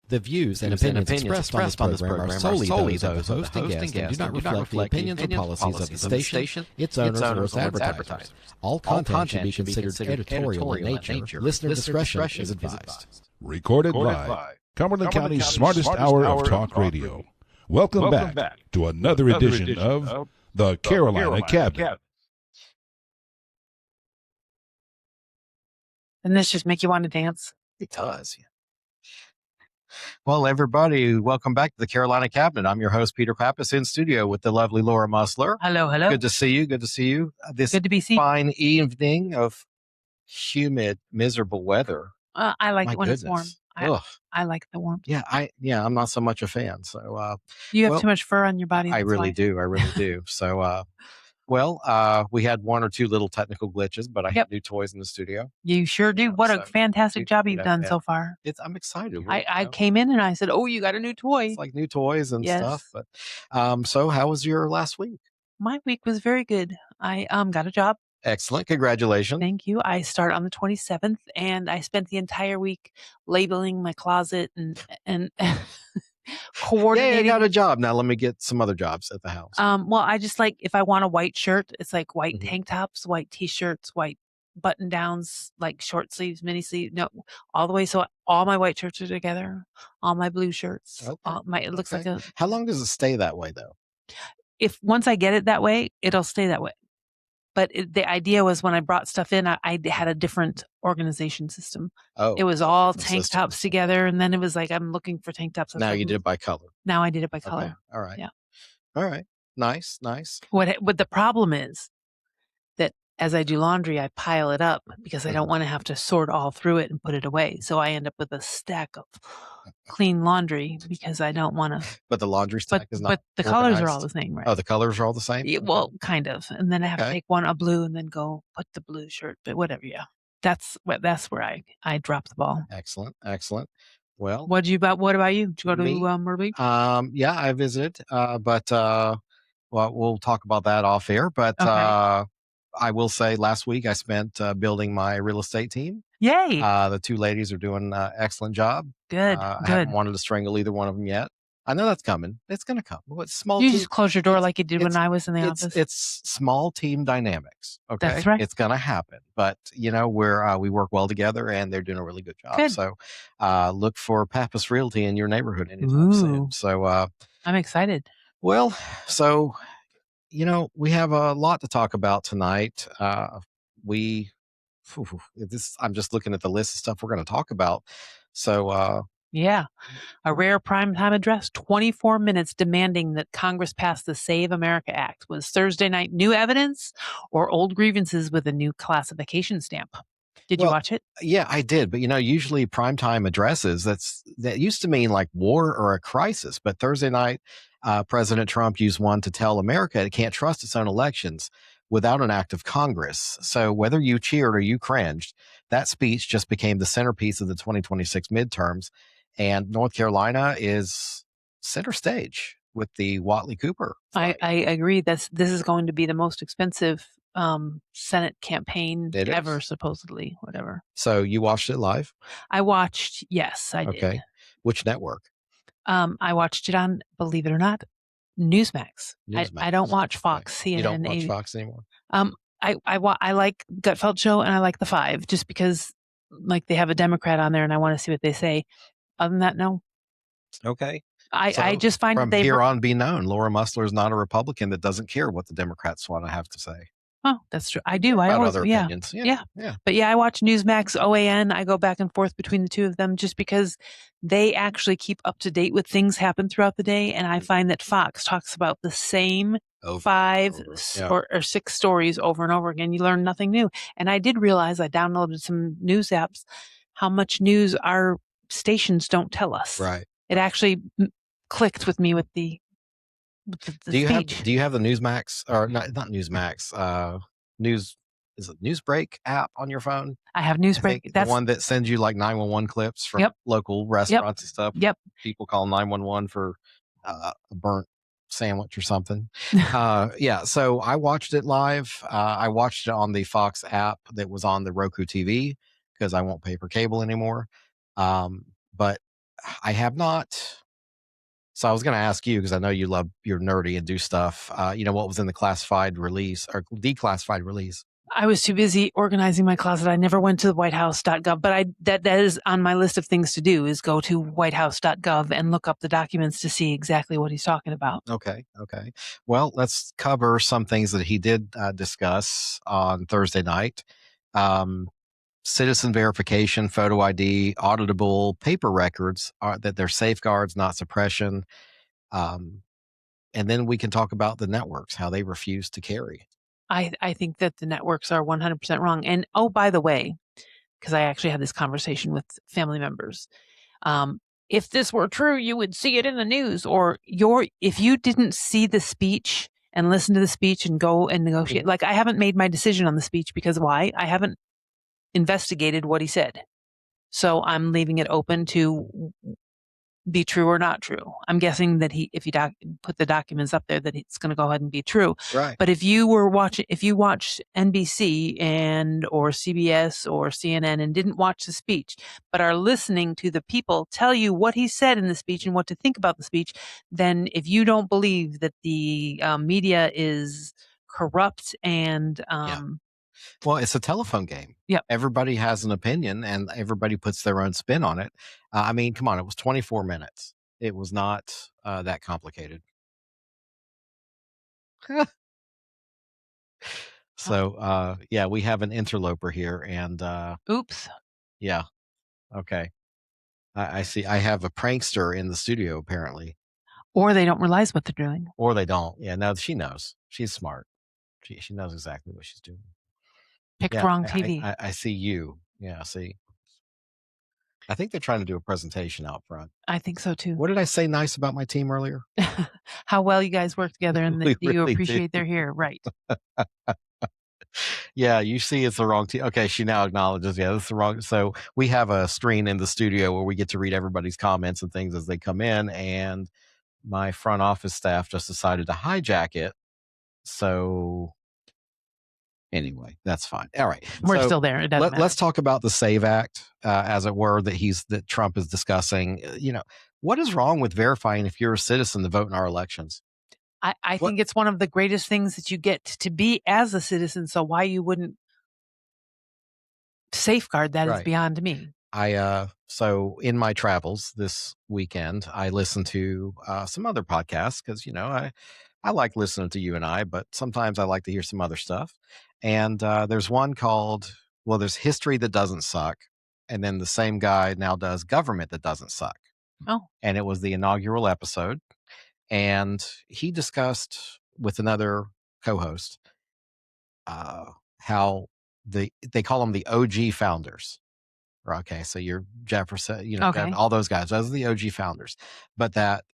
The views and opinions expressed on this program are solely those of the host and guest and do not reflect the opinions or policies of the station, its owners, or its advertisers. All content should be considered editorial in nature. Listener discretion is advised. Recorded live. Cumberland County's smartest hour of talk radio. Welcome back to another edition of the Carolina Cabinet. Doesn't this just make you want to dance? It does. Well, everybody, welcome back to the Carolina Cabinet. I'm your host, Peter Pappas, in studio with the lovely Laura Musler. Hello, hello. Good to see you. Good to see you. This Good to be seen. Fine evening of humid, miserable weather. I like My it when goodness. it's warm. I like the warmth. Yeah, I'm not so much a fan. So You have too much fur on your body. I that's really why. do. I really do. So we had one or two little technical glitches, but I have new toys in the studio. You sure do. What a So, fantastic job you've done yeah. so far. I'm excited. I came in and I said, "Oh, you got a new toy." It's like new toys and Yes. stuff. But so how was your last week? My week was very good. I got a job. Excellent. Congratulations. Thank you. I start on the 27th, and I spent the entire week labeling my closet and coordinating. Yeah, I got a job. Now let me get some other jobs at the house. Well, I just like, if I want a white shirt, it's like white Mhm. tank tops, white t-shirts, white button downs, like short sleeves, mini sleeves, no, all the way. So all my white shirts are together, all my blue shirts, Okay. it looks like Okay. How long does it stay that way though? once I get it that way, it'll stay that way. But the idea was when I brought stuff in, I had a different organization system. Oh, It was all different tank system. tops together. And then it was like, I'm looking for tank tops. Now you did it by color. Now I did it by Okay. color. All right. Yeah. All right. Nice. What the problem is that as I do laundry, I pile it up because I don't want to have to sort all through it and put it away. So I end up with a stack of clean laundry because I don't want to. But the laundry stack is not. But the colors are organized? all the same, right? Oh, the colors are all the same? Yeah, well, kind of. And then I have to Okay. take a blue and then go put the blue shirt, but whatever. Yeah. That's where I dropped the ball. Excellent. Well, What about you? Did you go to Me? Myrtle? yeah, I visited, but well, we'll talk about that off air. But Okay. I will say last week I spent building my real estate team. Yay. The two ladies are doing an excellent job. Good. I Good. haven't wanted to strangle either one of them yet. I know that's coming. It's going to come. It's small. You team, just close your door like you did when it's- I was in the office. It's small team dynamics. Okay, That's right. It's going to happen. But we work well together, and they're doing a really good job. Good. So look for Pappas Realty in your neighborhood anytime soon. Ooh. So I'm excited. well, so we have a lot to talk about tonight. I'm just looking at the list of stuff we're going to talk about. So Yeah. A rare primetime address, 24 minutes demanding that Congress pass the Save America Act. Was Thursday night new evidence or old grievances with a new classification stamp? Did you Well, watch it? yeah, I did. But usually primetime addresses, that used to mean like war or a crisis. But Thursday night, President Trump used one to tell America it can't trust its own elections without an act of Congress. So whether you cheered or you cringed, that speech just became the centerpiece of the 2026 midterms. And North Carolina is center stage with the Watley-Cooper I fight. agree. This is going to be the most expensive Senate campaign It is. ever, supposedly, whatever. So you watched it live? I watched, yes, I did. Okay. Which network? I watched it on, believe it or not, Newsmax. Newsmax. I don't watch Okay. Fox, CNN, You don't watch ABC. Fox anymore? I like Gutfeld Show and I like The Five just because like they have a Democrat on there and I want to see what they say. Other than that, no. Okay. I So, just find From that here on, be known. Laura Musler is not a Republican that doesn't care what the Democrats want to have to say Oh, that's true. I do. I about always, other yeah. opinions. Yeah. Yeah. But yeah, I watch Newsmax, OAN. I go back and forth between the two of them just because they actually keep up to date with things happen throughout the day. And I find that Fox talks about the same Over, 5 over. s- Yeah. or 6 stories over and over again. You learn nothing new. And I did realize I downloaded some news apps, how much news our stations don't tell us. Right. It actually clicked with me with the speech. Do you have the Newsmax or not Newsmax? Is it Newsbreak app on your phone? I have I Newsbreak. think the one that sends you like 911 clips from Yep. local restaurants and stuff. Yep. People call 911 for a burnt sandwich or something. Yeah. So I watched it live. I watched it on the Fox app that was on the Roku TV because I won't pay for cable anymore. But I have not. So I was going to ask you, because I know you're nerdy and do stuff. What was in the classified release or declassified release? I was too busy organizing my closet. I never went to the whitehouse.gov, but that is on my list of things to do, is go to whitehouse.gov and look up the documents to see exactly what he's talking about. Okay. Well, let's cover some things that he did discuss on Thursday night. Citizen verification, photo ID, auditable paper records, that they're safeguards, not suppression. And then we can talk about the networks, how they refuse to carry. I think that the networks are 100% wrong. And oh, by the way, because I actually had this conversation with family members, if this were true, you would see it in the news. Or if you didn't see the speech and listen to the speech and go and negotiate, like I haven't made my decision on the speech because why? I haven't investigated what he said. So I'm leaving it open to be true or not true. I'm guessing that if he put the documents up there, that it's going to go ahead and be true. Right. But if you watch NBC or CBS or CNN and didn't watch the speech, but are listening to the people tell you what he said in the speech and what to think about the speech, then if you don't believe that the media is corrupt and well, it's a telephone game. Yep. Everybody has an opinion and everybody puts their own spin on it. I mean, come on, it was 24 minutes. It was not that complicated. So, we have an interloper here and oops. Yeah. Okay. I see. I have a prankster in the studio, apparently. Or they don't realize what they're doing. Or they don't. Yeah, no, she knows. She's smart. She knows exactly what she's doing. Picked wrong TV. I see you. Yeah, see. I think they're trying to do a presentation out front. I think so too. What did I say nice about my team earlier? How well you guys work together and that you appreciate they're here. Right. Yeah, you see it's the wrong team. Okay, she now acknowledges, yeah, it's the wrong. So we have a screen in the studio where we get to read everybody's comments and things as they come in. And my front office staff just decided to hijack it. So anyway, that's fine. All right. We're still there. It doesn't matter. Let's talk about the SAVE Act, as it were, that Trump is discussing. What is wrong with verifying if you're a citizen to vote in our elections? I think it's one of the greatest things that you get to be as a citizen. So why you wouldn't safeguard that is beyond me. So in my travels this weekend, I listened to some other podcasts because, I like listening to you and I, but sometimes I like to hear some other stuff. And there's one called, there's History That Doesn't Suck. And then the same guy now does Government That Doesn't Suck. Oh. And it was the inaugural episode. And he discussed with another co-host how they call them the OG founders. Okay, so you're Jefferson, okay. all those guys, those are the OG founders. But that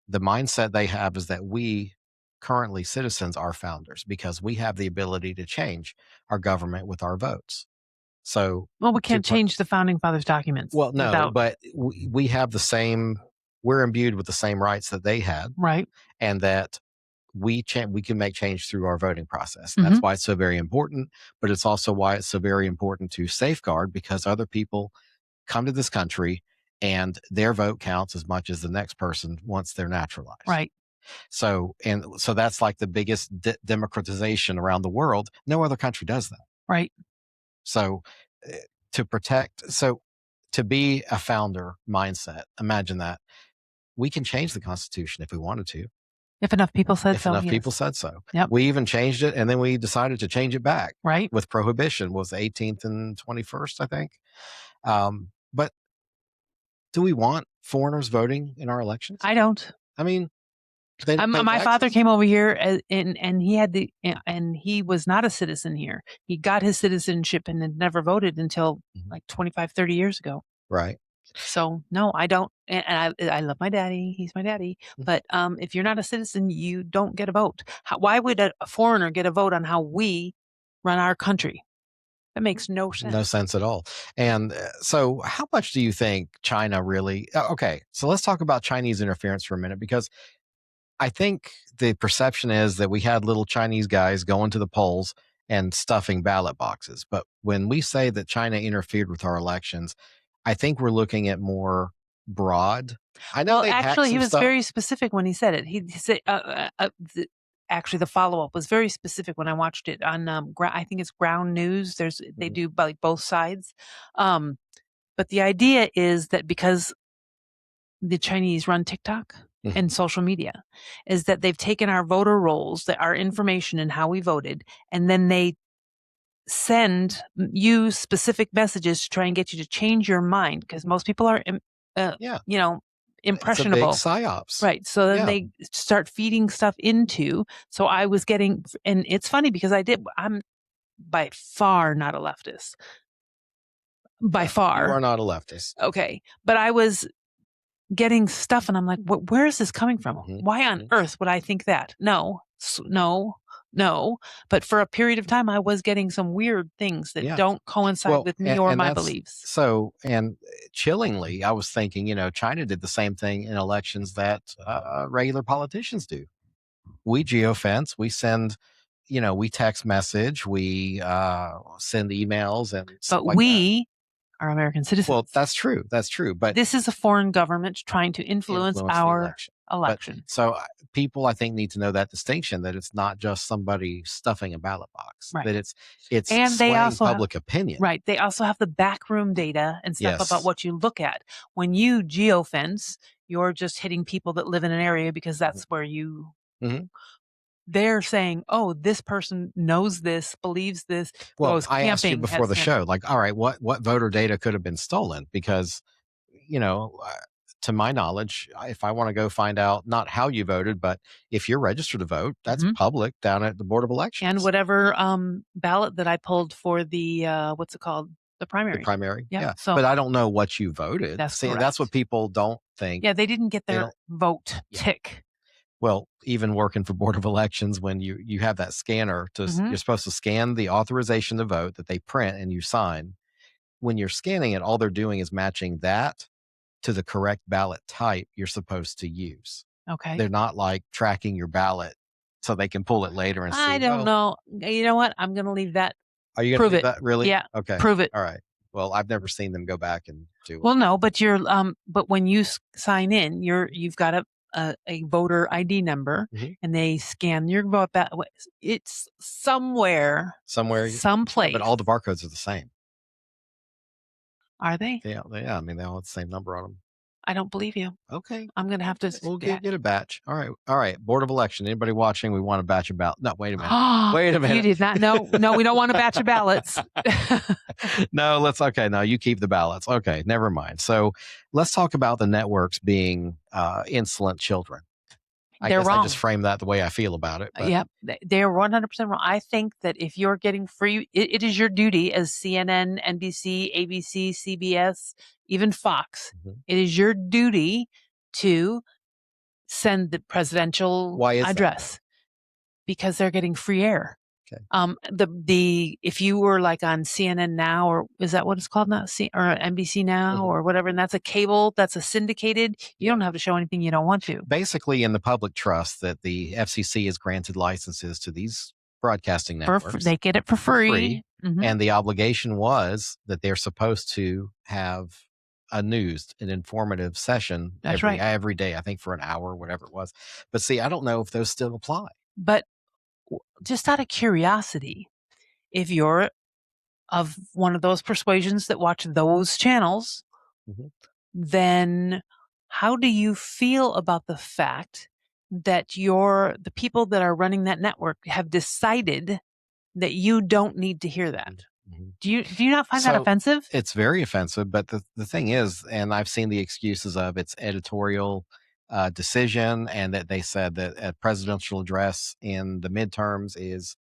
the mindset they have is that we currently citizens are founders because we have the ability to change our government with our votes. So, we can't change the founding fathers' documents. Well, no, but we have we're imbued with the same rights that they had. Right. And that we can make change through our voting process. That's why it's so very important, but it's also why it's so very important to safeguard, because other people come to this country and their vote counts as much as the next person once they're naturalized. Right. So that's like the biggest democratization around the world. No other country does that. Right. So to be a founder mindset, imagine that we can change the Constitution if we wanted to. If enough people said so. If enough people said so. Yep. We even changed it, and then we decided to change it back. Right. With prohibition was the 18th and 21st, I think. But do we want foreigners voting in our elections? I don't. I mean, my father came over here and he was not a citizen here. He got his citizenship and had never voted until like 25, 30 years ago. Right. So no, I don't. And I love my daddy. He's my daddy. But if you're not a citizen, you don't get a vote. Why would a foreigner get a vote on how we run our country? That makes no sense. No sense at all. And so how much do you think China really, okay, so let's talk about Chinese interference for a minute, because I think the perception is that we had little Chinese guys going to the polls and stuffing ballot boxes. But when we say that China interfered with our elections, I think we're looking at more broad. I know Well, they actually, he was stuff. very specific when he said it. He said, actually, the follow-up was very specific when I watched it on, I think it's Ground News. They do like both sides. But the idea is that because the Chinese run TikTok and social media, is that they've taken our voter rolls, our information and how we voted, and then they use specific messages to try and get you to change your mind, because most people are, impressionable. It's a big psyops. Right. So then they start feeding stuff into. So I was getting, and it's funny because I'm by far not a leftist. By far. You are not a leftist. Okay. But I was getting stuff and I'm like, where is this coming from? Why on earth would I think that? No. But for a period of time, I was getting some weird things that don't coincide with me or my beliefs. So, and chillingly, I was thinking, China did the same thing in elections that regular politicians do. We geofence, we send, we text message, we send emails and stuff like that. Are American citizens. Well, that's true. That's true. But this is a foreign government trying to influence our election. So people, I think, need to know that distinction, that it's not just somebody stuffing a ballot box, right. that it's and they also public opinion. Right. They also have the backroom data and stuff about what you look at. When you geofence, you're just hitting people that live in an area because that's where you... They're saying, oh, this person knows this, believes this. Well, I asked you before the show, like, all right, what voter data could have been stolen? Because, to my knowledge, if I want to go find out not how you voted, but if you're registered to vote, that's public down at the Board of Elections. And whatever ballot that I pulled for the, what's it called? The primary. The primary, yeah. So, but I don't know what you voted. That's what people don't think. Yeah, they didn't get their vote tick. Well, even working for Board of Elections, when you have that scanner, you're supposed to scan the authorization to vote that they print and you sign. When you're scanning it, all they're doing is matching that to the correct ballot type you're supposed to use. Okay. They're not like tracking your ballot so they can pull it later and see. I don't know. You know what? I'm going to leave that. Are you going to leave that? Really? Yeah. Okay. Prove it. All right. Well, I've never seen them go back and do it. Well, no, but but when you sign in, you've got a voter ID number, and they scan your vote. It's someplace. But all the barcodes are the same. Are they? Yeah. I mean, they all have the same number on them. I don't believe you. Okay. I'm going to have to. We'll get a batch. All right. Board of Election. Anybody watching? We want a batch of ballots. No, wait a minute. Wait a minute. You did not. No, we don't want a batch of ballots. No, no, you keep the ballots. Okay. Never mind. So let's talk about the networks being insolent children. I guess wrong. I just frame that the way I feel about it. Yep. They're 100% wrong. I think that if you're getting free, it is your duty as CNN, NBC, ABC, CBS, even Fox. It is your duty to send the presidential address because they're getting free air. Okay. If you were like on CNN Now, or is that what it's called now? Or NBC Now or whatever, and that's a cable, that's a syndicated, you don't have to show anything you don't want to. Basically, in the public trust that the FCC has granted licenses to these broadcasting networks. They get it for free. And the obligation was that they're supposed to have an informative session every day, I think for an hour, whatever it was. But see, I don't know if those still apply. But just out of curiosity, if you're of one of those persuasions that watch those channels, then how do you feel about the fact that the people that are running that network have decided that you don't need to hear that? Do you not find that offensive? It's very offensive, but the thing is, and I've seen the excuses of it's editorial decision, and that they said that a presidential address in the midterms is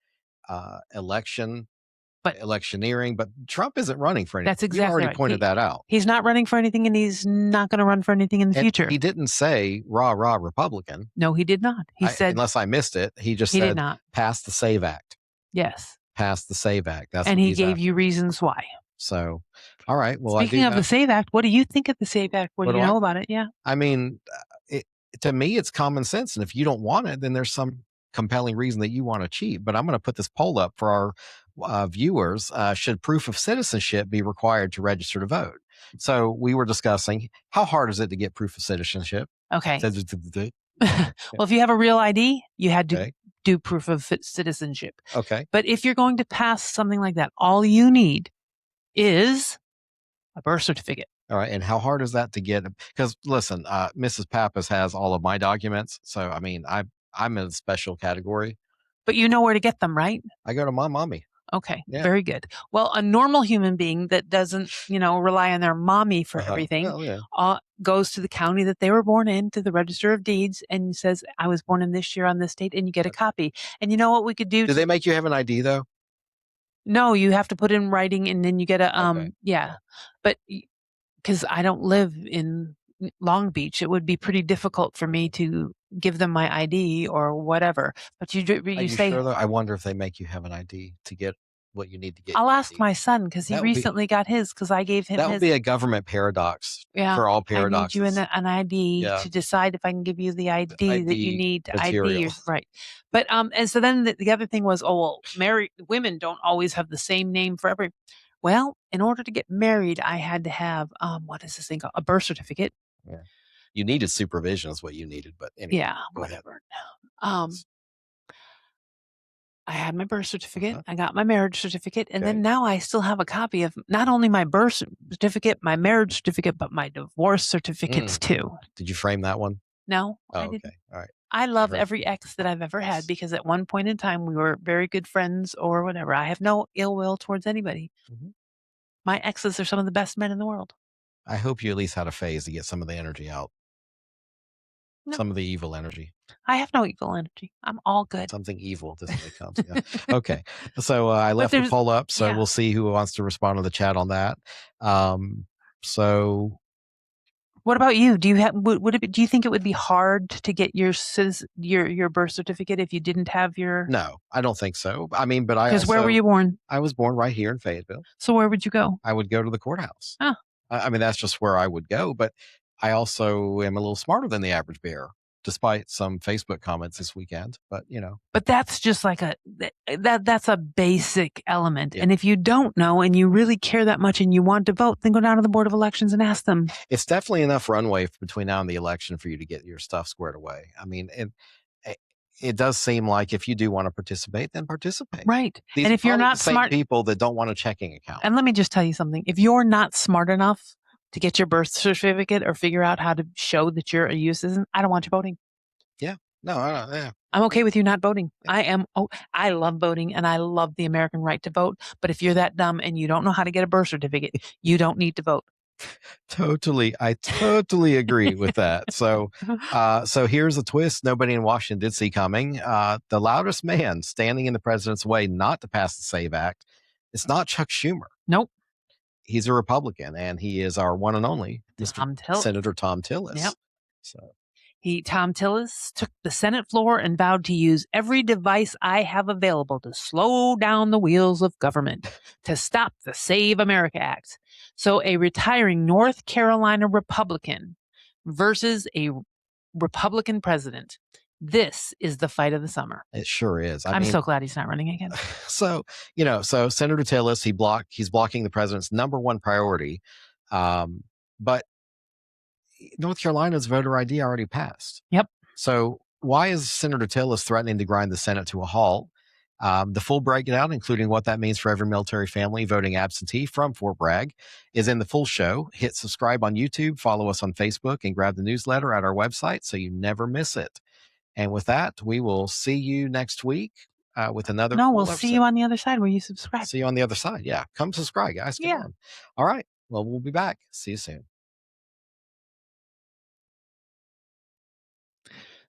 electioneering, but Trump isn't running for anything. That's exactly You already pointed that out. He's not running for anything, and he's not going to run for anything in the future. He didn't say rah rah Republican. No, he did not. He said, unless I missed it, he just said did not. Pass the SAVE Act. Yes. Pass the SAVE Act. That's and he gave you reasons why. So, all right. Well, speaking of the SAVE Act, what do you think of the SAVE Act? What do you know about it? Yeah. I mean, to me, it's common sense. And if you don't want it, then there's some compelling reason that you want to cheat. But I'm going to put this poll up for viewers, should proof of citizenship be required to register to vote? So we were discussing how hard is it to get proof of citizenship? Okay. Yeah. Well, if you have a real ID, you had to Okay. do proof of citizenship. Okay. But if you're going to pass something like that, all you need is a birth certificate. All right. And how hard is that to get? Because listen, Mrs. Pappas has all of my documents. So, I mean, I'm in a special category. But you know where to get them, right? I go to my mommy. Okay, Yeah. very good. Well, a normal human being that doesn't, rely on their mommy for everything, goes to the county that they were born in, to the Register of Deeds, and says, I was born in this year on this date, and you get a copy. And you know what we could do? Do they make you have an ID, though? No, you have to put in writing, and then you get a, yeah. But because I don't live in Long Beach, it would be pretty difficult for me to give them my ID or whatever. But you say, sure, though? I wonder if they make you have an ID to get what you need to get. I'll ask my son, because he recently got his, because I gave him that would be a government paradox for all paradoxes. I need you an ID to decide if I can give you the ID that you need to ID. Right. But and so then the other thing was, married women don't always have the same name for every. Well, in order to get married, I had to have what is this thing called? A birth certificate. Yeah. You needed supervision is what you needed, but anyway. Yeah, whatever. I had my birth certificate. I got my marriage certificate. And then now I still have a copy of not only my birth certificate, my marriage certificate, but my divorce certificates too. Did you frame that one? No. Oh, okay. All right. I love every ex that I've ever had, because at one point in time we were very good friends or whatever. I have no ill will towards anybody. My exes are some of the best men in the world. I hope you at least had a phase to get some of the energy out. No. Some of the evil energy. I have no evil energy. I'm all good. Something evil doesn't come. Yeah. Okay. So I left the poll up, so we'll see who wants to respond to the chat on that. So what about you? Do you have? Do you think it would be hard to get your birth certificate if you didn't have your? No, I don't think so. I mean, but because where were you born? I was born right here in Fayetteville. So where would you go? I would go to the courthouse. Huh. I mean, that's just where I would go. But I also am a little smarter than the average bear, despite some Facebook comments this weekend. But But that's just like that's a basic element. Yeah. And if you don't know and you really care that much and you want to vote, then go down to the Board of Elections and ask them. It's definitely enough runway between now and the election for you to get your stuff squared away. I mean, it does seem like if you do want to participate, then participate. Right. These and if you're not smart, people that don't want a checking account. And let me just tell you something. If you're not smart enough to get your birth certificate or figure out how to show that you're a U.S. citizen, I don't want you voting. Yeah. No, I don't. Yeah. I'm okay with you not voting. Yeah. I love voting and I love the American right to vote. But if you're that dumb and you don't know how to get a birth certificate, you don't need to vote. I totally agree with that. So here's a twist nobody in Washington did see coming. The loudest man standing in the president's way not to pass the SAVE Act, it's not Chuck Schumer. Nope. He's a Republican, and he is our one and only Senator Tom Tillis. Yep. Tom Tillis took the Senate floor and vowed to use every device I have available to slow down the wheels of government, to stop the Save America Act. So a retiring North Carolina Republican versus a Republican president. This is the fight of the summer. It sure is. I'm so glad he's not running again. So Senator Tillis, he's blocking the president's number one priority. But North Carolina's voter ID already passed. Yep. So why is Senator Tillis threatening to grind the Senate to a halt? The full breakdown, including what that means for every military family voting absentee from Fort Bragg, is in the full show. Hit subscribe on YouTube, follow us on Facebook, and grab the newsletter at our website so you never miss it. And with that, we will see you next week with another. No, we'll see you on the other side where you subscribe. See you on the other side. Yeah. Come subscribe, guys. Come on. All right. Well, we'll be back. See you soon.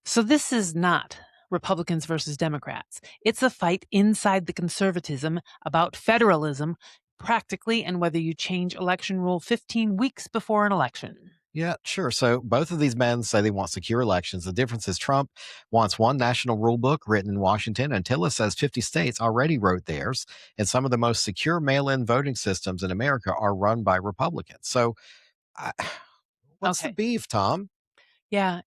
So this is not Republicans versus Democrats. It's a fight inside the conservatism about federalism, practically, and whether you change election rule 15 weeks before an election. Yeah, sure. So both of these men say they want secure elections. The difference is Trump wants one national rule book written in Washington, and Tillis says 50 states already wrote theirs, and some of the most secure mail-in voting systems in America are run by Republicans. So what's the beef, Tom? Yeah,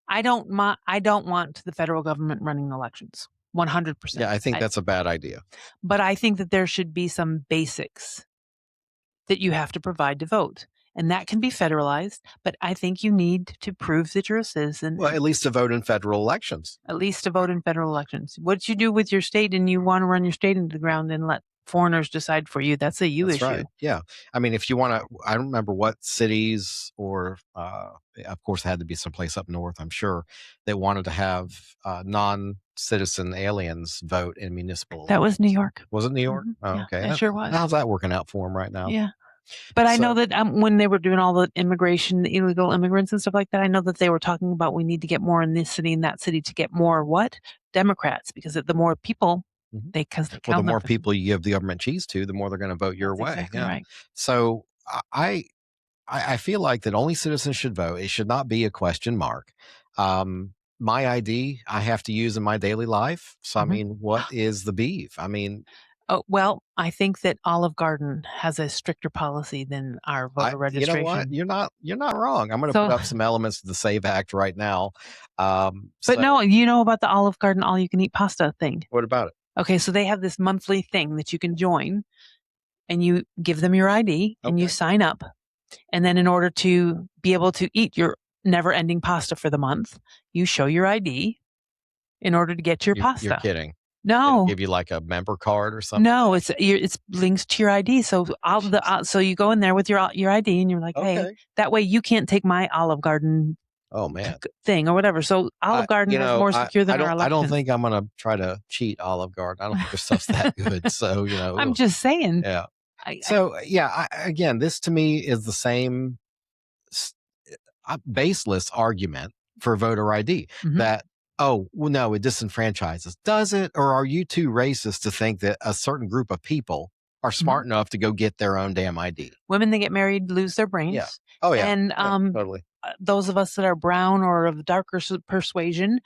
I don't want the federal government running elections. 100%. Yeah, I think that's a bad idea. But I think that there should be some basics that you have to provide to vote. And that can be federalized, but I think you need to prove that you're a citizen. Well, at least to vote in federal elections. At least to vote in federal elections. What you do with your state and you want to run your state into the ground and let foreigners decide for you, that's a you issue. Right. Yeah. I mean, if you want to, I don't remember what cities or, of course, it had to be someplace up north, I'm sure, that wanted to have non-citizen aliens vote in municipal That was New York. Was it New York? Mm-hmm. Oh, yeah, okay. It sure was. How's that working out for them right now? Yeah. But I know that when they were doing all the immigration, the illegal immigrants and stuff like that, I know that they were talking about we need to get more in this city and that city to get more what? Democrats, because the more people, they count the more people you give the government cheese to, the more they're going to vote your way. Exactly yeah. Right. So I feel like that only citizens should vote. It should not be a question mark. My ID I have to use in my daily life. So I mean, what is the beef? I mean. Oh, well, I think that Olive Garden has a stricter policy than our voter registration. You know what? You're not wrong. I'm going to put up some elements of the SAVE Act right now. But no, you know about the Olive Garden all-you-can-eat pasta thing. What about it? Okay, so they have this monthly thing that you can join, and you give them your ID, and you sign up. And then in order to be able to eat your never-ending pasta for the month, you show your ID in order to get your pasta. You're kidding. No. Give you like a member card or something? No, it's linked to your ID. So so you go in there with your ID and you're like, hey, that way you can't take my Olive Garden thing or whatever. So Olive Garden is more secure than our elections. I don't think I'm going to try to cheat Olive Garden. I don't think their stuff's that good. So, I'm just saying. Yeah. Again, this to me is the same baseless argument for voter ID that, oh, well, no, it disenfranchises. Does it? Or are you too racist to think that a certain group of people are smart enough to go get their own damn ID? Women that get married lose their brains. Yeah. Oh, yeah. And totally. Those of us that are brown or of darker persuasion,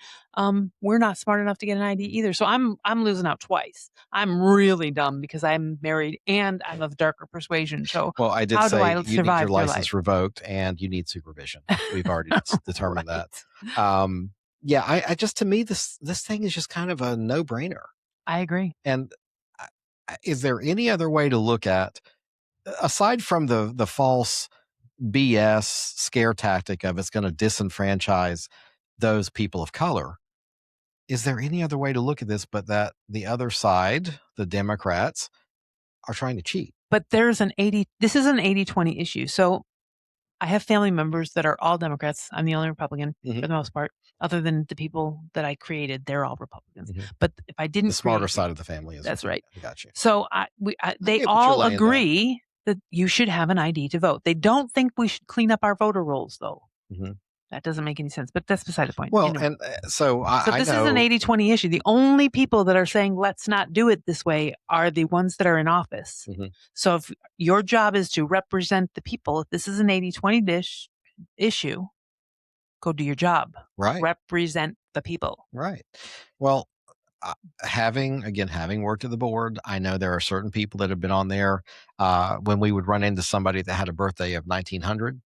we're not smart enough to get an ID either. So I'm losing out twice. I'm really dumb because I'm married and I'm of darker persuasion. So I did say you need your license revoked and you need supervision. We've already determined that. I just, to me, this thing is just kind of a no-brainer. I agree. And is there any other way to look at, aside from the false BS scare tactic of it's going to disenfranchise those people of color, is there any other way to look at this but that the other side, the Democrats, are trying to cheat? But this is an 80-20 issue. So I have family members that are all Democrats. I'm the only Republican for the most part, other than the people that I created. They're all Republicans. But if I didn't, the smarter side of the family is. That's right. I got you. So they all agree that you should have an ID to vote. They don't think we should clean up our voter rolls, though. That doesn't make any sense, but that's beside the point. Well, and so this is an 80-20 issue. The only people that are saying, let's not do it this way are the ones that are in office. So if your job is to represent the people, if this is an 80-20 issue, go do your job. Right. Represent the people. Right. Well, having worked at the board, I know there are certain people that have been on there. When we would run into somebody that had a birthday of 1900,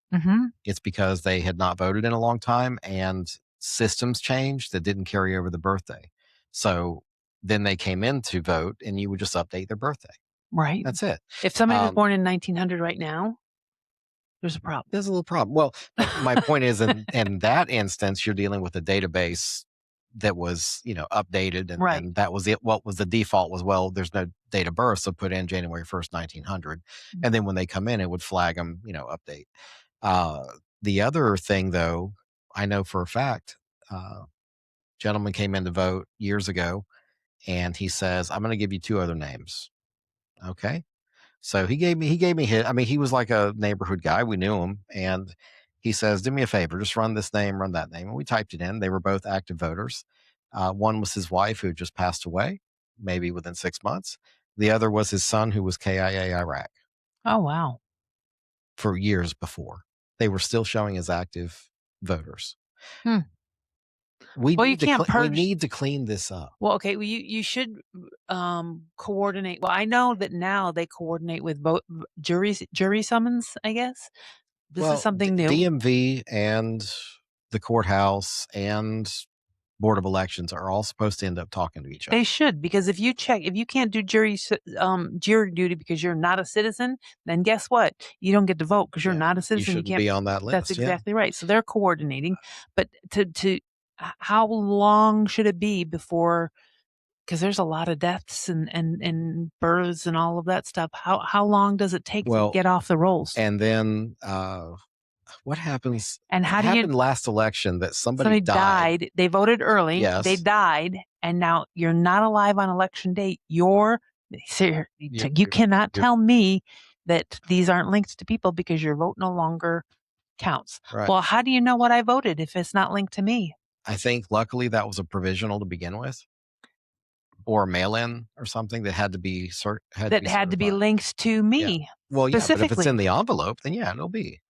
it's because they had not voted in a long time and systems changed that didn't carry over the birthday. So then they came in to vote and you would just update their birthday. Right. That's it. If somebody was born in 1900 right now, there's a problem. There's a little problem. Well, my point is in that instance, you're dealing with a database that was, updated and that was it. What was the default was, well, there's no date of birth. So put in January 1st, 1900. And then when they come in, it would flag them, update. The other thing though, I know for a fact, gentleman came in to vote years ago and he says, I'm going to give you two other names. Okay. So he gave me his, he was like a neighborhood guy. We knew him. And he says, do me a favor, just run this name, run that name. And we typed it in. They were both active voters. One was his wife who had just passed away, maybe within 6 months. The other was his son who was KIA Iraq. Oh, wow. For years before. They were still showing as active voters. We need to clean this up. Well, okay. Well, you should coordinate. Well, I know that now they coordinate with both jury summons, I guess. This is something new. DMV and the courthouse and Board of Elections are all supposed to end up talking to each other. They should, because if you can't do jury duty because you're not a citizen, then guess what? You don't get to vote because you're not a citizen. You shouldn't be on that list. That's exactly right. So they're coordinating. But how long should it be before? Because there's a lot of deaths and births and all of that stuff. How long does it take to get off the rolls? And then what happens? And how happened last election that somebody died? They voted early. Yes. They died, and now you're not alive on election day. You cannot tell me that these aren't linked to people because your vote no longer counts. Right. Well, how do you know what I voted if it's not linked to me? I think luckily that was a provisional to begin with, or a mail-in or something that had to be had to be linked to me. Yeah. Well, yeah, but if it's in the envelope, then yeah, it'll be.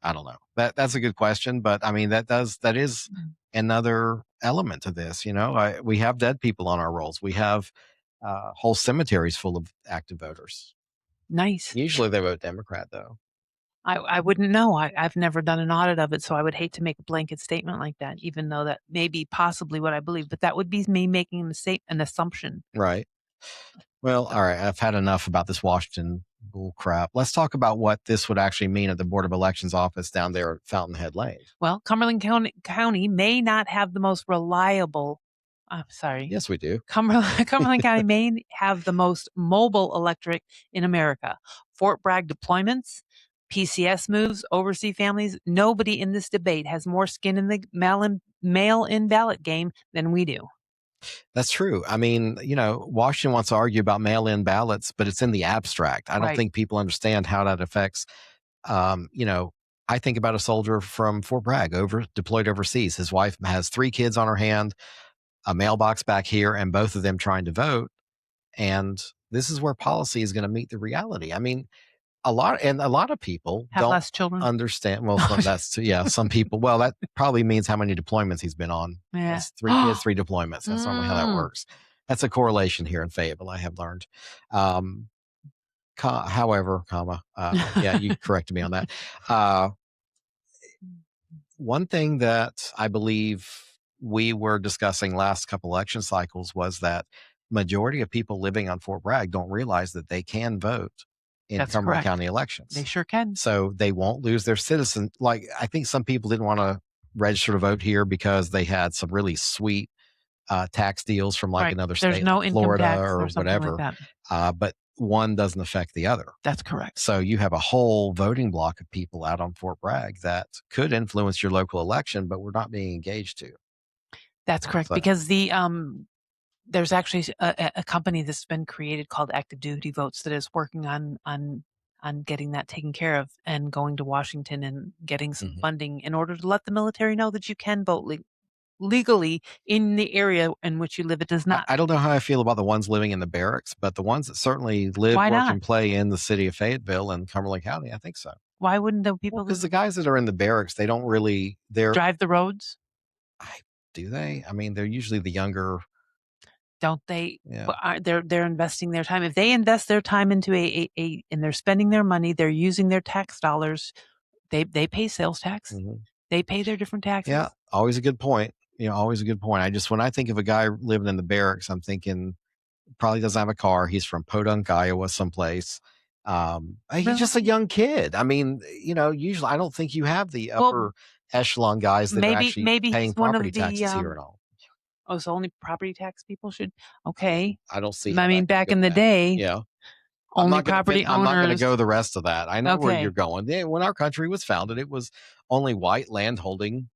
I don't know. That's a good question, but I mean that is another element to this. We have dead people on our rolls. We have whole cemeteries full of active voters. Nice. Usually they vote Democrat, though. I wouldn't know. I've never done an audit of it, so I would hate to make a blanket statement like that, even though that may be possibly what I believe. But that would be me making an assumption. Right. Well, all right. I've had enough about this Washington bull crap. Let's talk about what this would actually mean at the Board of Elections office down there at Fountainhead Lane. Well, Cumberland County may not have the most reliable. I'm sorry. Yes, we do. Cumberland County may have the most mobile electorate in America. Fort Bragg deployments, PCS moves, overseas families. Nobody in this debate has more skin in the mail-in ballot game than we do. That's true. I mean, Washington wants to argue about mail-in ballots, but it's in the abstract. I don't think people understand how that affects, I think about a soldier from Fort Bragg deployed overseas. His wife has 3 kids on her hand, a mailbox back here, and both of them trying to vote. And this is where policy is going to meet the reality. I mean, a lot of people have don't less children. Understand. Well, some people. Well, that probably means how many deployments he's been on. Yeah. That's 3 kids, 3 deployments. That's normally how that works. That's a correlation here in Fayetteville, I have learned. However, you corrected me on that. One thing that I believe we were discussing last couple election cycles was that majority of people living on Fort Bragg don't realize that they can vote in Cumberland County elections. They sure can. So they won't lose their citizen. Like, I think some people didn't want to register to vote here because they had some really sweet tax deals from another state, There's no like Florida or whatever. Like but one doesn't affect the other. That's correct. So you have a whole voting block of people out on Fort Bragg that could influence your local election, but we're not being engaged to. That's correct, because there's actually a company that's been created called Active Duty Votes that is working on getting that taken care of and going to Washington and getting some funding in order to let the military know that you can vote legally in the area in which you live. It does not. I don't know how I feel about the ones living in the barracks, but the ones that certainly live, work, and play in the city of Fayetteville and Cumberland County, I think so. Why wouldn't the people? Because the guys that are in the barracks, they don't really drive the roads. Do they? I mean, they're usually the younger. Don't they? Yeah. They're investing their time. If they invest their time into and they're spending their money, they're using their tax dollars. They pay sales tax. They pay their different taxes. Yeah, always a good point. Always a good point. When I think of a guy living in the barracks, I'm thinking probably doesn't have a car. He's from Podunk, Iowa, someplace. He's just a young kid. I mean, usually I don't think you have the upper echelon guys that are actually paying property taxes here and all. Oh, so only property tax people should? Okay. I don't see. I mean, back in the day, only property owners. I'm not going to go the rest of that. I know where you're going. When our country was founded, it was only white landholding.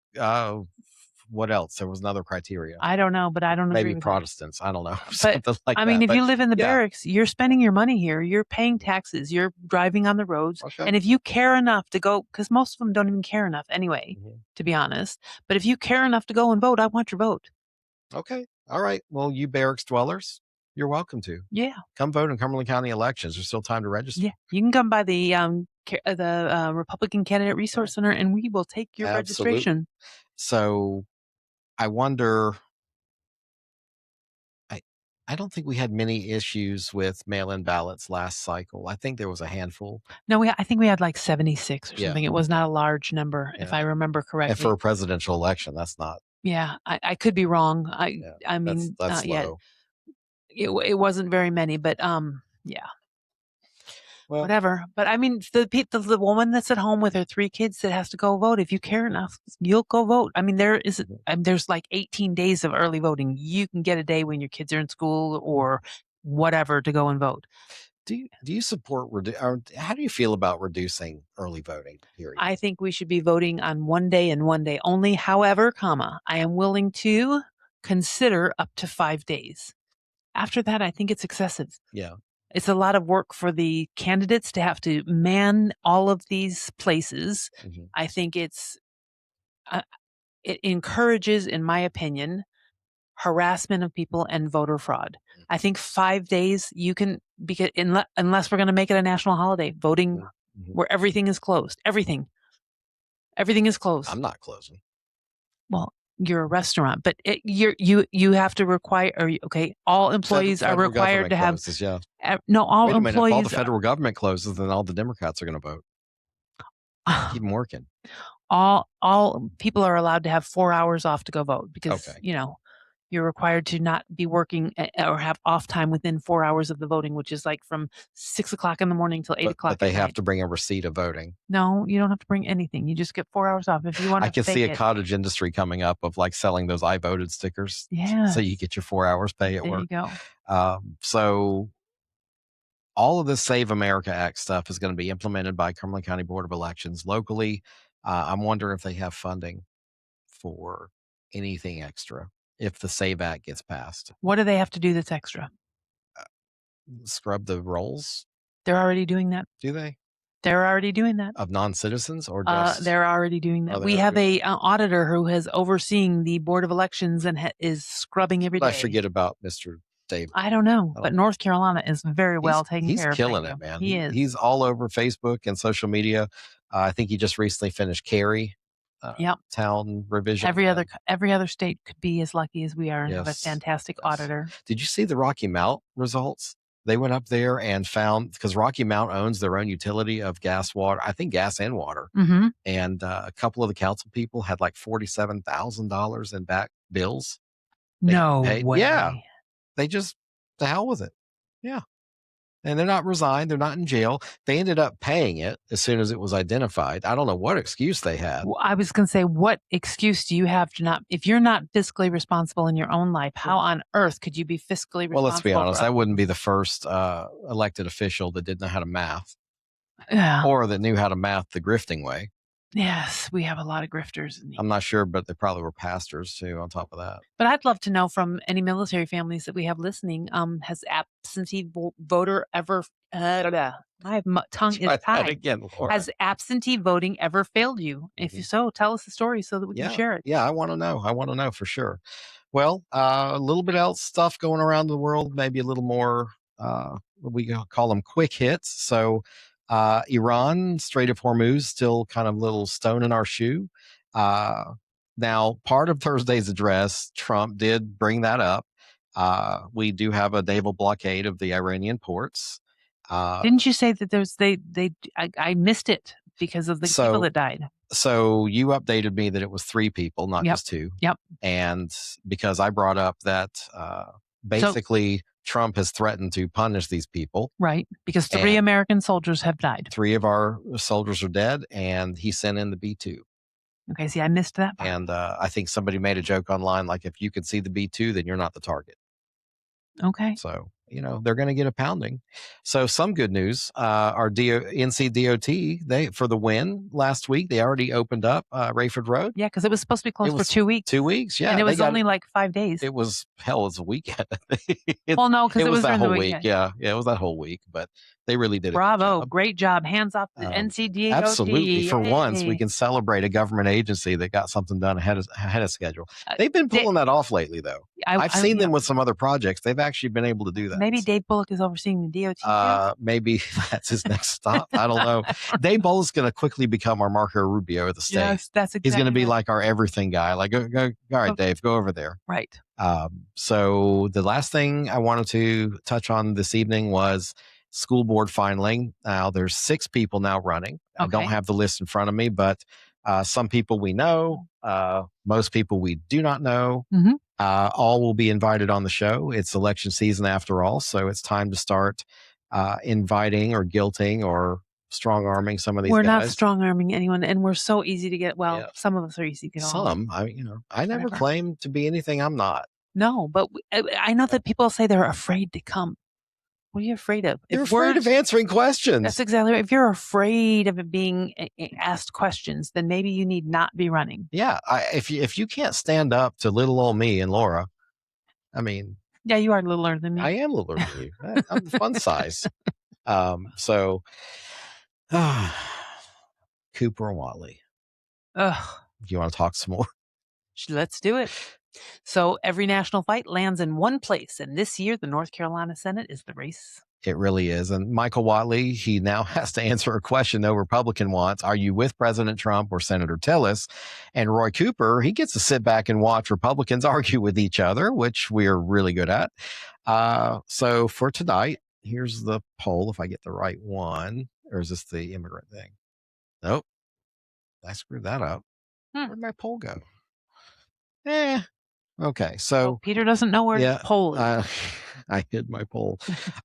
What else? There was another criteria. I don't know, but I don't know. Maybe Protestants. I don't know. But I mean, if you live in the barracks, you're spending your money here. You're paying taxes. You're driving on the roads. Okay. And if you care enough to go, because most of them don't even care enough anyway, to be honest. But if you care enough to go and vote, I want your vote. Okay. All right. Well, you barracks dwellers, you're welcome to. Yeah. Come vote in Cumberland County elections. There's still time to register. Yeah. You can come by the Republican Candidate Resource Center, and we will take your registration. So I wonder, I don't think we had many issues with mail-in ballots last cycle. I think there was a handful. No, I think we had like 76 or something. It was not a large number, if I remember correctly. And for a presidential election, that's not Yeah, I could be wrong. I mean, that's yet. low. It wasn't very many, but yeah. Well, whatever. But I mean, the woman that's at home with her 3 kids that has to go vote, if you care enough, you'll go vote. I mean, there's like 18 days of early voting. You can get a day when your kids are in school or whatever to go and vote. Do you support or how do you feel about reducing early voting period? I think we should be voting on one day and one day only. However, I am willing to consider up to 5 days. After that, I think it's excessive. Yeah. It's a lot of work for the candidates to have to man all of these places. Mm-hmm. I think it encourages, in my opinion, harassment of people and voter fraud. Mm-hmm. I think 5 days because unless we're going to make it a national holiday, voting mm-hmm. where everything is closed. Everything is closed. I'm not closing. Well, you're a restaurant, but you have to require. All employees are required to have. Closes, yeah. No, all employees. If all the federal government closes, then all the Democrats are going to vote. Keep them working. All people are allowed to have 4 hours off to go vote because you're required to not be working or have off time within 4 hours of the voting, which is like from 6 o'clock in the morning till 8 o'clock. But they have to bring a receipt of voting. No, you don't have to bring anything. You just get 4 hours off if you want. I can see a cottage industry coming up of like selling those I voted stickers. Yeah. So you get your 4 hours pay at work. There you go. So all of this Save America Act stuff is going to be implemented by Cumberland County Board of Elections locally. I'm wondering if they have funding for anything extra if the SAVE Act gets passed. What do they have to do that's extra? Scrub the rolls. They're already doing that. Do they? They're already doing that. Of non-citizens or just? They're already doing that. We have an auditor who has overseeing the Board of Elections and is scrubbing every day. I forget about Mr. Dave. I don't know, but North Carolina is very well taken care of. He's killing it, man. He is. He's all over Facebook and social media. I think he just recently finished Cary. Town revision. Every other state could be as lucky as we are and have a fantastic auditor. Did you see the Rocky Mount results? They went up there and found, because Rocky Mount owns their own utility of gas, water, I think gas and water. Mm-hmm. And a couple of the council people had like $47,000 in back bills. No way. Yeah. They just, the hell with it. Yeah. And they're not resigned. They're not in jail. They ended up paying it as soon as it was identified. I don't know what excuse they had. Well, I was going to say, what excuse do you have to not, if you're not fiscally responsible in your own life, how on earth could you be fiscally responsible? Well, let's be honest. I wouldn't be the first elected official that didn't know how to math. Yeah. Or that knew how to math the grifting way. Yes, we have a lot of grifters. I'm not sure, but they probably were pastors too on top of that. But I'd love to know from any military families that we have listening, has absentee voter ever, my tongue is tied. Again, has absentee voting ever failed you? If so, tell us the story so that we can share it. Yeah, I want to know. I want to know for sure. Well, a little bit else stuff going around the world, maybe a little more, we call them quick hits. So, Iran, Strait of Hormuz, still kind of a little stone in our shoe. Now, part of Thursday's address, Trump did bring that up. We do have a naval blockade of the Iranian ports. Didn't you say that I missed it because of the people that died? So you updated me that it was 3 people, not just 2. Yep. And because I brought up that basically Trump has threatened to punish these people. Right. Because 3 American soldiers have died. 3 of our soldiers are dead, and he sent in the B-2. Okay. See, I missed that part. And I think somebody made a joke online, like, if you could see the B-2, then you're not the target. Okay. So, they're going to get a pounding. So some good news, our NCDOT, they, for the win last week, they already opened up Rayford Road. Yeah, because it was supposed to be closed for 2 weeks. 2 weeks, yeah. And it was only like 5 days. It was a weekend. Well, no, because it was that during whole the week. weekend. Yeah, it was that whole week, but they really did Bravo, great job. Hands off the NCDOT. Absolutely. For once, we can celebrate a government agency that got something done ahead of schedule. They've been pulling that off lately, though. I've seen them with some other projects. They've actually been able to do that. Maybe Dave Bullock is overseeing the DOT. Maybe that's his next stop. I don't know. Dave Bullock's going to quickly become our Marco Rubio of the state. Yes, that's exactly. He's going to be like our everything guy. Like, go, all right, Dave, go over there. Right. So the last thing I wanted to touch on this evening was school board finalizing. Now there's 6 people now running. Okay. I don't have the list in front of me, but some people we know, most people we do not know. Mm-hmm. All will be invited on the show. It's election season after all, so it's time to start inviting or guilting or strong arming some of these We're guys. not strong arming anyone, and we're so easy to get. Well, Yeah. some of us are easy to get. I never claim to be anything I'm not. No, but I know that people say they're afraid to come. What are you afraid of? They're afraid of answering questions. That's exactly right. If you're afraid of it being asked questions, then maybe you need not be running. Yeah, if you can't stand up to little old me and Laura, I mean, yeah, you are littler than me. I am littler than you. I'm the fun size. So, Cooper and Watley. Ugh. Do you want to talk some more? Let's do it. So every national fight lands in one place, and this year the North Carolina Senate is the race. It really is. And Michael Watley, he now has to answer a question no Republican wants. Are you with President Trump or Senator Tillis? And Roy Cooper, he gets to sit back and watch Republicans argue with each other, which we're really good at. So for tonight, here's the poll, if I get the right one. Or is this the immigrant thing? Nope. I screwed that up. Where'd my poll go? Okay, so Peter doesn't know where the poll is. I hid my poll.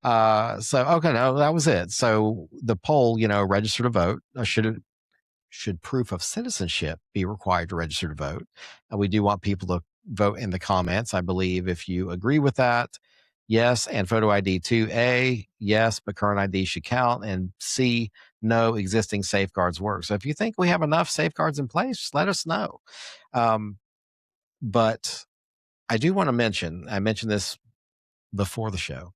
Okay, no, that was it. So the poll, register to vote. Should proof of citizenship be required to register to vote? We do want people to vote in the comments. I believe if you agree with that, yes, and photo ID 2A, yes, but current ID should count, and C, no, existing safeguards work. So if you think we have enough safeguards in place, just let us know. But I do want to mention, I mentioned this before the show.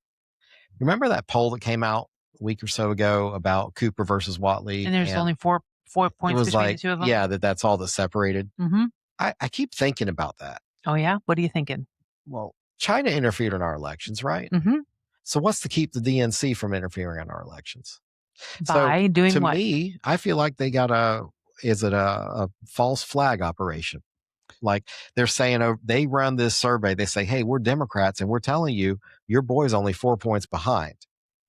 Remember that poll that came out a week or so ago about Cooper versus Watley? And there's only four points between the two of them? Yeah, that's all that separated. Mm-hmm. I keep thinking about that. Oh, yeah? What are you thinking? Well, China interfered in our elections, right? Mm-hmm. So what's to keep the DNC from interfering in our elections? By doing what? To me, I feel like they got a false flag operation? Like they're saying, they run this survey. They say, hey, we're Democrats and we're telling you your boy's only 4 points behind.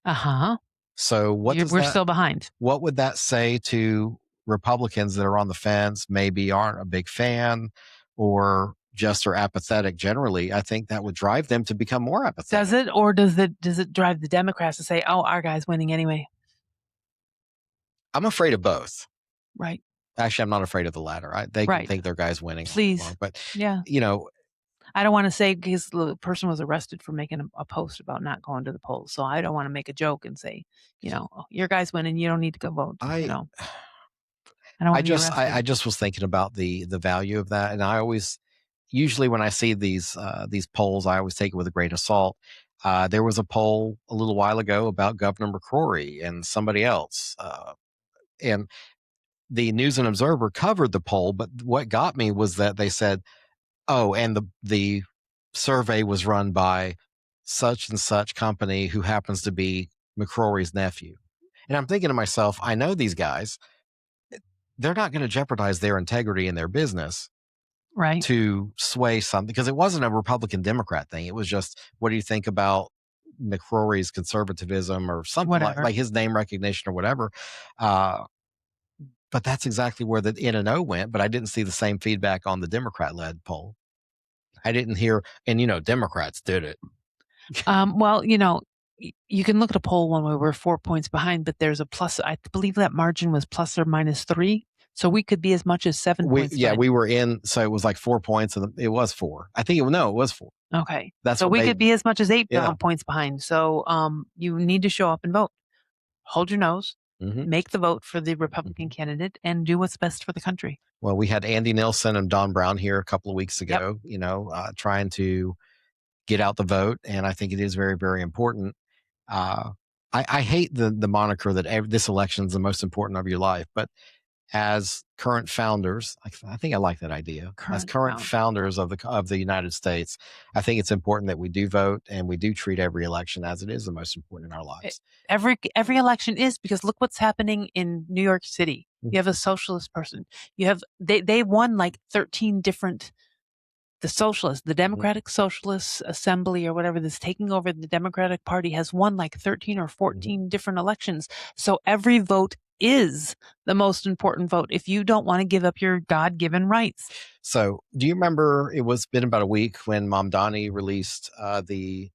Uh-huh. So we're still behind. What would that say to Republicans that are on the fence, maybe aren't a big fan or just are apathetic generally? I think that would drive them to become more apathetic. Does it? Or does it drive the Democrats to say, oh, our guy's winning anyway? I'm afraid of both. Right. Actually, I'm not afraid of the latter. They can think their guy's winning. Please. But, yeah. I don't want to say, because the person was arrested for making a post about not going to the polls. So I don't want to make a joke and say, oh, your guy's winning, you don't need to go vote. I don't want to be arrested. I just was thinking about the value of that. And I usually when I see these polls, I always take it with a grain of salt. There was a poll a little while ago about Governor McCrory and somebody else. And the News and Observer covered the poll, but what got me was that they said, oh, and the survey was run by such and such company who happens to be McCrory's nephew. And I'm thinking to myself, I know these guys, they're not going to jeopardize their integrity in their business to sway something, because it wasn't a Republican Democrat thing. It was just, what do you think about McCrory's conservatism or something like his name recognition or whatever. But that's exactly where the N and O went. But I didn't see the same feedback on the Democrat-led poll. I didn't hear, and Democrats did it. Well, you can look at a poll one way, we're 4 points behind, but there's a plus. I believe that margin was plus or minus 3. So we could be as much as 7 points. Yeah, we were in. So it was like 4 points, and it was 4. I think it was 4. Okay, so we could be as much as 8 points behind. So you need to show up and vote. Hold your nose. Mm-hmm. Make the vote for the Republican candidate and do what's best for the country. Well, we had Andy Nilsen and Don Brown here a couple of weeks ago, trying to get out the vote. And I think it is very, very important. I hate the moniker that this election is the most important of your life. But as current founders, I think I like that idea. As current founders of the United States, I think it's important that we do vote and we do treat every election as it is the most important in our lives. Every election is, because look what's happening in New York City. You have a socialist person. You have they won like 13 different. The socialists, the Democratic Socialist Assembly or whatever that's taking over the Democratic Party has won like 13 or 14 different elections. So every vote is the most important vote if you don't want to give up your God-given rights. So do you remember it was been about a week when Mamdani released the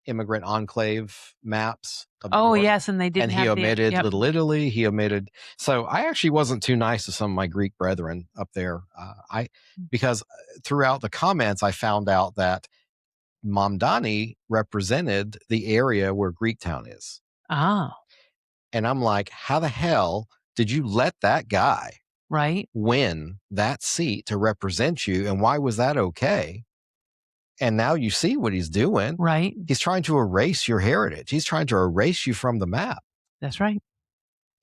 immigrant enclave maps of New York? Yes, and they didn't and he have omitted Little Italy. He omitted. So I actually wasn't too nice to some of my Greek brethren up there. Because throughout the comments, I found out that Mamdani represented the area where Greektown is. Ah. And I'm like, how the hell did you let that guy win that seat to represent you? And why was that okay? And now you see what he's doing. Right. He's trying to erase your heritage. He's trying to erase you from the map. That's right.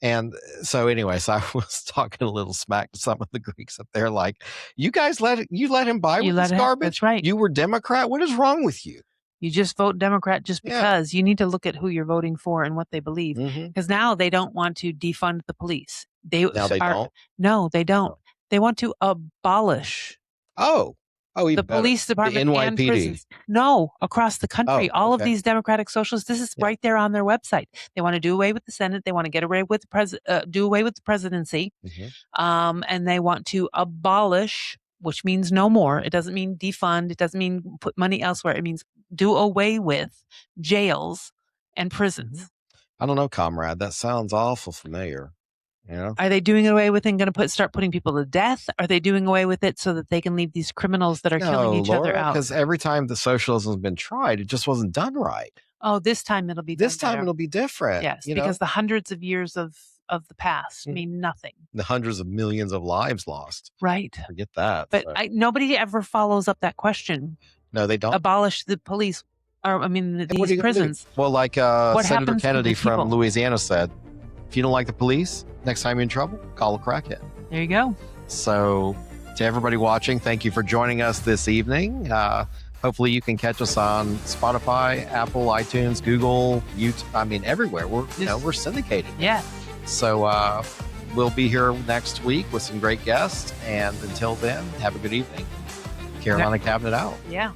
And so anyways, I was talking a little smack to some of the Greeks up there, like, you guys let him buy with this garbage? That's right. You were Democrat? What is wrong with you? You just vote Democrat just because. You need to look at who you're voting for and what they believe. Because now they don't want to defund the police. Now they don't? No, they don't. They want to abolish the better. Police department the NYPD. and prisons. No, across the country. All of these Democratic socialists, this is right there on their website. They want to do away with the Senate. They want to get away with do away with the presidency. And they want to abolish, which means no more. It doesn't mean defund. It doesn't mean put money elsewhere. It means do away with jails and prisons. I don't know, comrade. That sounds awful familiar. You know? Are they doing away with it and going to start putting people to death? Are they doing away with it so that they can leave these criminals that are killing each other out? Because every time the socialism has been tried, it just wasn't done right. Oh, this time it'll be This time it'll be different. Yes, because the hundreds of years of the past mean nothing. The hundreds of millions of lives lost. Right. Forget that. But nobody ever follows up that question. No, they don't. Abolish the police, or these prisons. Well, like Senator Kennedy from Louisiana said, if you don't like the police, next time you're in trouble, call a crackhead. There you go. So to everybody watching, thank you for joining us this evening. Hopefully you can catch us on Spotify, Apple, iTunes, Google, YouTube. Everywhere. We're syndicated. Yeah. So we'll be here next week with some great guests. And until then, have a good evening. Carolina Cabinet out. Yeah.